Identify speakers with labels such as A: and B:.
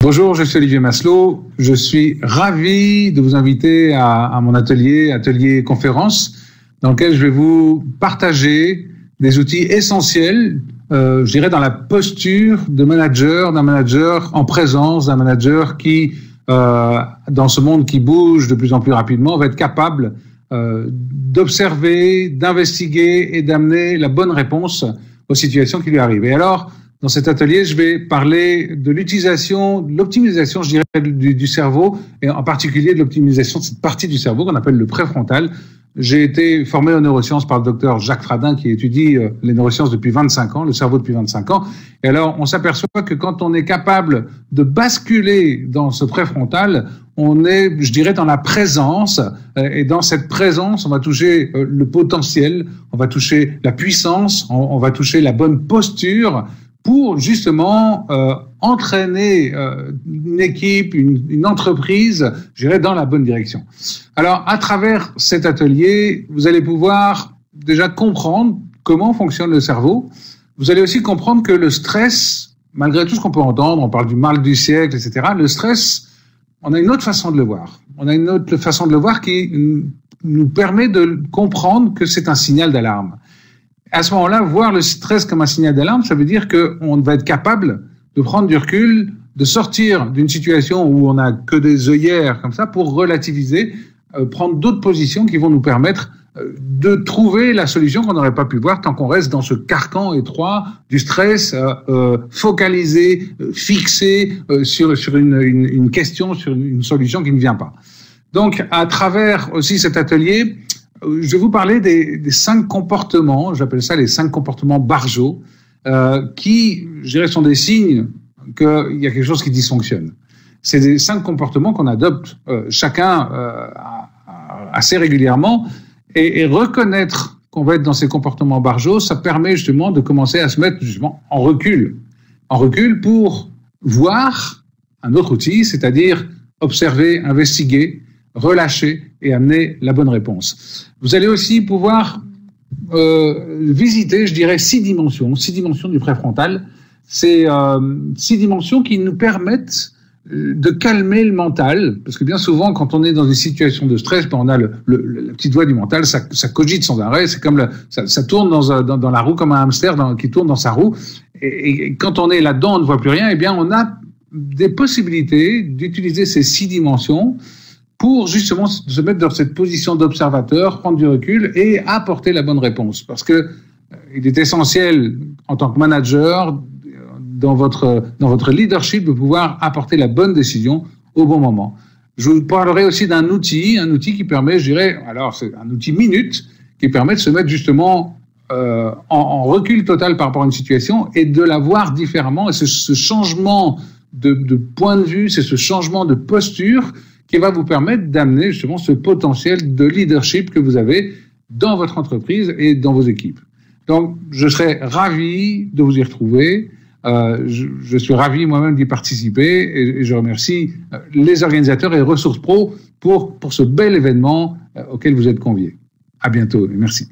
A: Bonjour, je suis Olivier Masselot. Je suis ravi de vous inviter à mon atelier conférence, dans lequel je vais vous partager des outils essentiels, je dirais, dans la posture de manager, d'un manager en présence, d'un manager qui, dans ce monde qui bouge de plus en plus rapidement, va être capable d'observer, d'investiguer et d'amener la bonne réponse aux situations qui lui arrivent. Et alors, dans cet atelier, je vais parler de l'utilisation, de l'optimisation, je dirais, du cerveau, et en particulier de l'optimisation de cette partie du cerveau qu'on appelle le préfrontal. J'ai été formé aux neurosciences par le docteur Jacques Fradin, qui étudie les neurosciences depuis 25 ans, le cerveau depuis 25 ans. Et alors, on s'aperçoit que quand on est capable de basculer dans ce préfrontal, on est, je dirais, dans la présence. Et dans cette présence, on va toucher le potentiel, on va toucher la puissance, on va toucher la bonne posture, pour justement entraîner une équipe, une entreprise, je dirais, dans la bonne direction. Alors, à travers cet atelier, vous allez pouvoir déjà comprendre comment fonctionne le cerveau. Vous allez aussi comprendre que le stress, malgré tout ce qu'on peut entendre, on parle du mal du siècle, etc., le stress, on a une autre façon de le voir. On a une autre façon de le voir qui nous permet de comprendre que c'est un signal d'alarme. À ce moment-là, voir le stress comme un signal d'alarme, ça veut dire qu'on va être capable de prendre du recul, de sortir d'une situation où on n'a que des œillères comme ça pour relativiser, prendre d'autres positions qui vont nous permettre de trouver la solution qu'on n'aurait pas pu voir tant qu'on reste dans ce carcan étroit du stress, focalisé, fixé sur une question, sur une solution qui ne vient pas. Donc, à travers aussi cet atelier, je vais vous parler des 5 comportements, j'appelle ça les 5 comportements Barjot, qui, je dirais, sont des signes qu'il y a quelque chose qui dysfonctionne. C'est des 5 comportements qu'on adopte chacun assez régulièrement, et reconnaître qu'on va être dans ces comportements Barjot, ça permet justement de commencer à se mettre justement en recul pour voir un autre outil, c'est-à-dire observer, investiguer, relâcher et amener la bonne réponse. Vous allez aussi pouvoir visiter, je dirais, 6 dimensions du préfrontal. C'est 6 dimensions qui nous permettent de calmer le mental, parce que bien souvent, quand on est dans une situation de stress, on a la petite voix du mental, ça cogite sans arrêt, c'est comme ça tourne dans la roue comme un hamster qui tourne dans sa roue, et quand on est là-dedans, on ne voit plus rien, et bien on a des possibilités d'utiliser ces 6 dimensions pour justement se mettre dans cette position d'observateur, prendre du recul et apporter la bonne réponse. Parce que il est essentiel, en tant que manager, dans votre leadership, de pouvoir apporter la bonne décision au bon moment. Je vous parlerai aussi d'un outil qui permet, je dirais, alors c'est un outil minute, qui permet de se mettre justement en recul total par rapport à une situation et de la voir différemment. Et c'est ce changement de point de vue, c'est ce changement de posture qui va vous permettre d'amener justement ce potentiel de leadership que vous avez dans votre entreprise et dans vos équipes. Donc, je serais ravi de vous y retrouver. Je suis ravi moi-même d'y participer et je remercie les organisateurs et Ressources Pro pour ce bel événement auquel vous êtes conviés. À bientôt et merci.